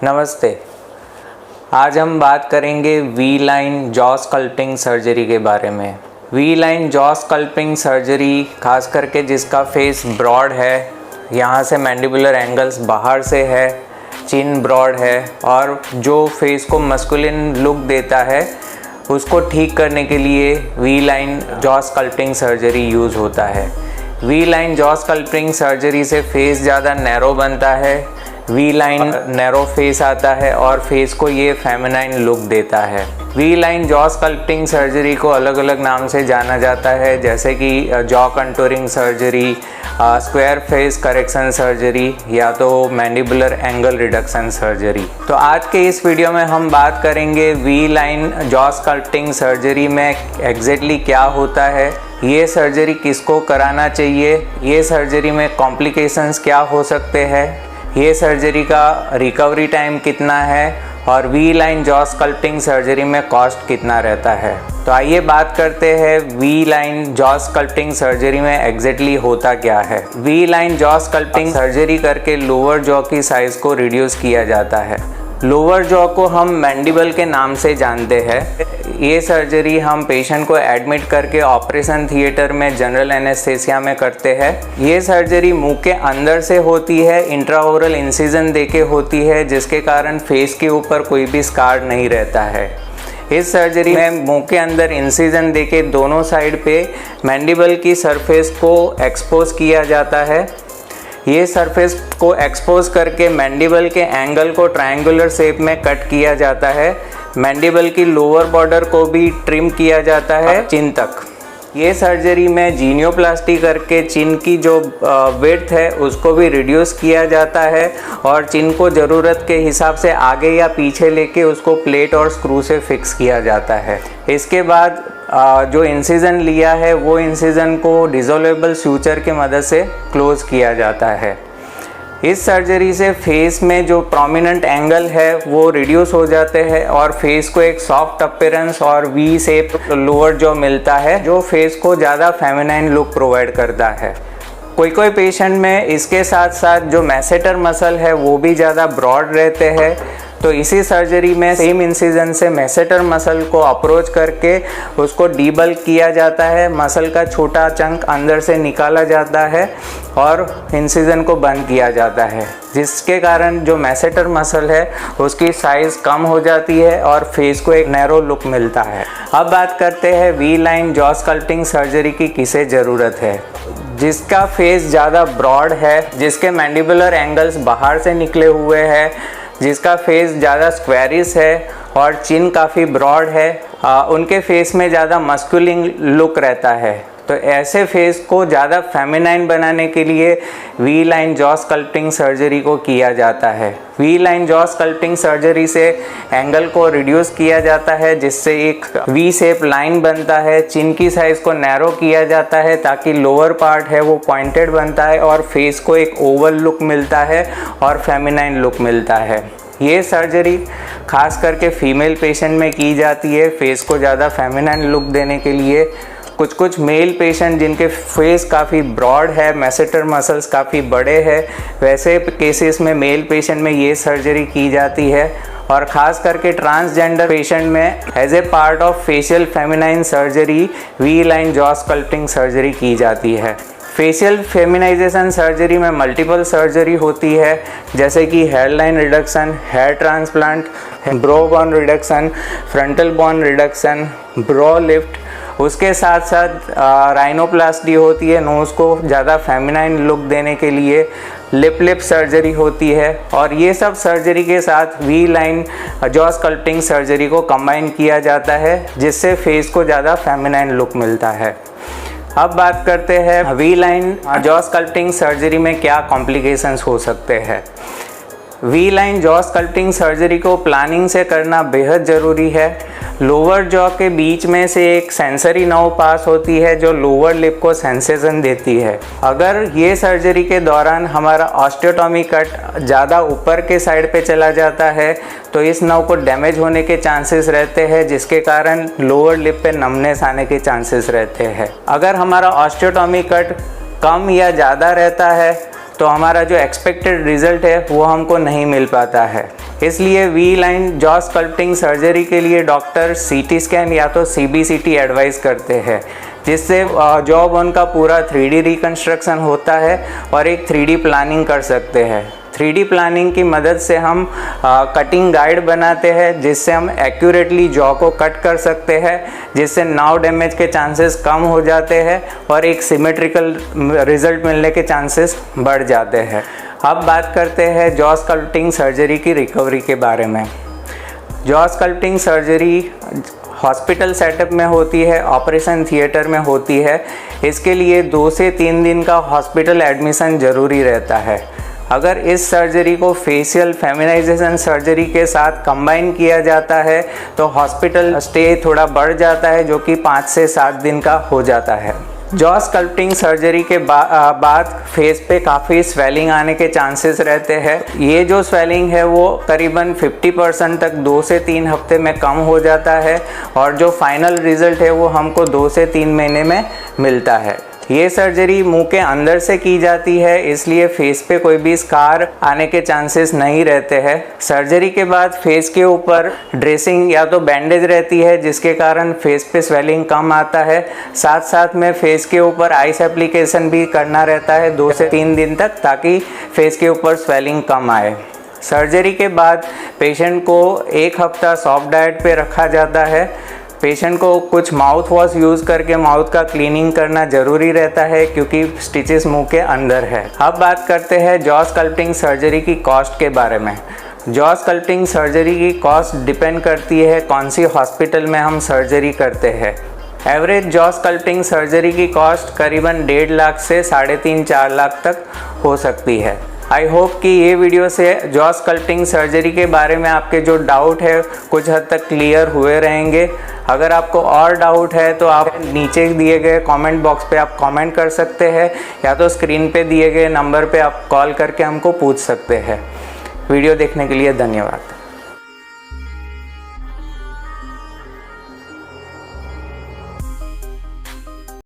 नमस्ते। आज हम बात करेंगे we line jaw sculpting surgery के बारे में। We line jaw sculpting surgery खास करके जिसका फेस ब्रॉड है, यहाँ से मैंडिबुलर एंगल्स बाहर से है, चिन ब्रॉड है और जो फेस को मस्कुलिन लुक देता है उसको ठीक करने के लिए we line jaw sculpting surgery use होता है। We line jaw sculpting surgery से फेस ज़्यादा नैरो बनता है, वी लाइन नैरो फेस आता है और फेस को ये फेमिनाइन लुक देता है। We line jaw sculpting surgery को अलग अलग नाम से जाना जाता है, जैसे कि jaw contouring surgery, square face correction surgery या तो मैंडिबुलर एंगल रिडक्शन सर्जरी। तो आज के इस वीडियो में हम बात करेंगे we line jaw sculpting surgery में एग्जैक्टली क्या होता है, ये सर्जरी किसको कराना चाहिए, ये सर्जरी में कॉम्प्लिकेशंस क्या हो सकते हैं, ये सर्जरी का रिकवरी टाइम कितना है और we line jaw sculpting surgery में कॉस्ट कितना रहता है। तो आइए बात करते हैं we line jaw sculpting surgery में एग्जैक्टली होता क्या है। We line jaw sculpting surgery करके लोअर जॉ की साइज़ को रिड्यूस किया जाता है। लोअर जॉ को हम मैंडिबल के नाम से जानते हैं। ये सर्जरी हम पेशेंट को एडमिट करके ऑपरेशन थिएटर में जनरल एनेस्थेसिया में करते हैं। ये सर्जरी मुंह के अंदर से होती है, इंट्राओरल इंसिजन देके होती है, जिसके कारण फेस के ऊपर कोई भी स्कार नहीं रहता है। इस सर्जरी में मुंह के अंदर इंसिजन देके दोनों साइड पे मैंडिबल की सरफेस को एक्सपोज किया जाता है। ये सरफेस को एक्सपोज करके मैंडिबल के एंगल को ट्रायंगुलर शेप में कट किया जाता है। मैंडिबल की लोअर बॉर्डर को भी ट्रिम किया जाता है चिन तक। ये सर्जरी में जीनियोप्लास्टी करके चिन की जो विड्थ है उसको भी रिड्यूस किया जाता है और चिन को ज़रूरत के हिसाब से आगे या पीछे लेके उसको प्लेट और स्क्रू से फिक्स किया जाता है। इसके बाद जो इंसिजन लिया है वो इंसिजन को डिसोल्वेबल सूचर की मदद से क्लोज किया जाता है। इस सर्जरी से फेस में जो प्रोमिनेंट एंगल है वो रिड्यूस हो जाते हैं और फेस को एक सॉफ्ट अपीयरेंस और वी शेप लोअर जॉ मिलता है, जो फेस को ज़्यादा फेमिनाइन लुक प्रोवाइड करता है। कोई पेशेंट में इसके साथ साथ जो मैसेटर मसल है वो भी ज़्यादा ब्रॉड रहते हैं, तो इसी सर्जरी में सेम इंसिजन से मैसेटर मसल को अप्रोच करके उसको डीबल्क किया जाता है। मसल का छोटा चंक अंदर से निकाला जाता है और इंसिजन को बंद किया जाता है, जिसके कारण जो मैसेटर मसल है उसकी साइज़ कम हो जाती है और फेस को एक नैरो लुक मिलता है। अब बात करते हैं we line jaw sculpting surgery की किसे ज़रूरत है। जिसका फेस ज़्यादा ब्रॉड है, जिसके मैंडिबुलर एंगल्स बाहर से निकले हुए हैं, जिसका फेस ज़्यादा स्क्वेरिश है और चिन काफ़ी ब्रॉड है, उनके फेस में ज़्यादा मस्कुलिन लुक रहता है। तो ऐसे फेस को ज़्यादा फेमिनाइन बनाने के लिए we line jaw sculpting surgery को किया जाता है। We line jaw sculpting surgery से एंगल को रिड्यूस किया जाता है, जिससे एक वी शेप लाइन बनता है। चिन की साइज़ को नैरो किया जाता है ताकि लोअर पार्ट है वो पॉइंटेड बनता है और फेस को एक ओवल लुक मिलता है और फेमिनाइन लुक मिलता है। ये सर्जरी खास करके फीमेल पेशेंट में की जाती है फेस को ज़्यादा फेमिनाइन लुक देने के लिए। कुछ मेल पेशेंट जिनके फेस काफ़ी ब्रॉड है, मैसेटर मसल्स काफ़ी बड़े हैं, वैसे केसेस में मेल पेशेंट में ये सर्जरी की जाती है। और ख़ास करके ट्रांसजेंडर पेशेंट में as a part of facial feminine surgery V line jaw sculpting surgery की जाती है। फेशियल फेमिनाइजेशन सर्जरी में मल्टीपल सर्जरी होती है, जैसे कि hair line reduction, hair transplant, brow bone reduction, frontal bone reduction, brow lift. उसके साथ साथ राइनोप्लास्टी होती है नोज़ को ज़्यादा फेमिनाइन लुक देने के लिए, लिप सर्जरी होती है और ये सब सर्जरी के साथ we line jaw sculpting surgery को कंबाइन किया जाता है, जिससे फेस को ज़्यादा फेमिनाइन लुक मिलता है। अब बात करते हैं we line jaw sculpting surgery में क्या कॉम्प्लिकेशंस हो सकते हैं। We line jaw sculpting surgery को प्लानिंग से करना बेहद ज़रूरी है। लोअर जॉ के बीच में से एक सेंसरी नर्व पास होती है जो लोअर लिप को सेंसेशन देती है। अगर ये सर्जरी के दौरान हमारा ऑस्टियोटॉमी कट ज़्यादा ऊपर के साइड पे चला जाता है तो इस नर्व को डैमेज होने के चांसेस रहते हैं, जिसके कारण लोअर लिप पे नमनेस आने के चांसेस रहते हैं। अगर हमारा ऑस्टियोटॉमी कट कम या ज़्यादा रहता है तो हमारा जो एक्सपेक्टेड रिज़ल्ट है वो हमको नहीं मिल पाता है। इसलिए we line jaw sculpting surgery के लिए डॉक्टर सीटी स्कैन या तो सीबीसीटी एडवाइस करते हैं, जिससे जॉ बोन का पूरा 3D रिकन्स्ट्रक्शन होता है और एक 3D प्लानिंग कर सकते हैं। 3D प्लानिंग की मदद से हम कटिंग गाइड बनाते हैं, जिससे हम एक्यूरेटली जॉ को कट कर सकते हैं, जिससे नर्व डैमेज के चांसेस कम हो जाते हैं और एक सिमेट्रिकल रिजल्ट मिलने के चांसेस बढ़ जाते हैं। अब बात करते हैं जॉ स्कल्पटिंग सर्जरी की रिकवरी के बारे में। Jaw sculpting surgery hospital setup में होती है, ऑपरेशन थिएटर में होती है। इसके लिए 2 से 3 दिन का हॉस्पिटल एडमिशन ज़रूरी रहता है। अगर इस सर्जरी को फेशियल फेमिनाइजेशन सर्जरी के साथ कंबाइन किया जाता है तो हॉस्पिटल स्टे थोड़ा बढ़ जाता है, जो कि 5 से 7 दिन का हो जाता है। जॉ स्कल्पटिंग सर्जरी के बाद फेस पे काफ़ी स्वेलिंग आने के चांसेस रहते हैं। ये जो स्वेलिंग है वो करीबन 50% तक 2 से 3 हफ्ते में कम हो जाता है और जो फाइनल रिज़ल्ट है वो हमको 2 से 3 महीने में मिलता है। ये सर्जरी मुंह के अंदर से की जाती है, इसलिए फेस पे कोई भी स्कार आने के चांसेस नहीं रहते हैं। सर्जरी के बाद फेस के ऊपर ड्रेसिंग या तो बैंडेज रहती है, जिसके कारण फेस पे स्वेलिंग कम आता है। साथ साथ में फेस के ऊपर आइस एप्लीकेशन भी करना रहता है 2 से 3 दिन तक, ताकि फेस के ऊपर स्वेलिंग कम आए। सर्जरी के बाद पेशेंट को 1 हफ्ता सॉफ्ट डाइट पे रखा जाता है। पेशेंट को कुछ माउथ वॉश यूज़ करके माउथ का क्लीनिंग करना ज़रूरी रहता है, क्योंकि स्टिचेस मुंह के अंदर है। अब बात करते हैं जॉ स्कल्पटिंग सर्जरी की कॉस्ट के बारे में। जॉ स्कल्पटिंग सर्जरी की कॉस्ट डिपेंड करती है कौन सी हॉस्पिटल में हम सर्जरी करते हैं। एवरेज जॉ स्कल्पटिंग सर्जरी की कॉस्ट करीबन 1.5 लाख से 3.5-4 लाख तक हो सकती है। आई होप कि ये वीडियो से जॉ स्कल्पटिंग सर्जरी के बारे में आपके जो डाउट है कुछ हद तक क्लियर हुए रहेंगे। अगर आपको और डाउट है तो आप नीचे दिए गए कमेंट बॉक्स पे आप कमेंट कर सकते हैं, या तो स्क्रीन पे दिए गए नंबर पे आप कॉल करके हमको पूछ सकते हैं। वीडियो देखने के लिए धन्यवाद।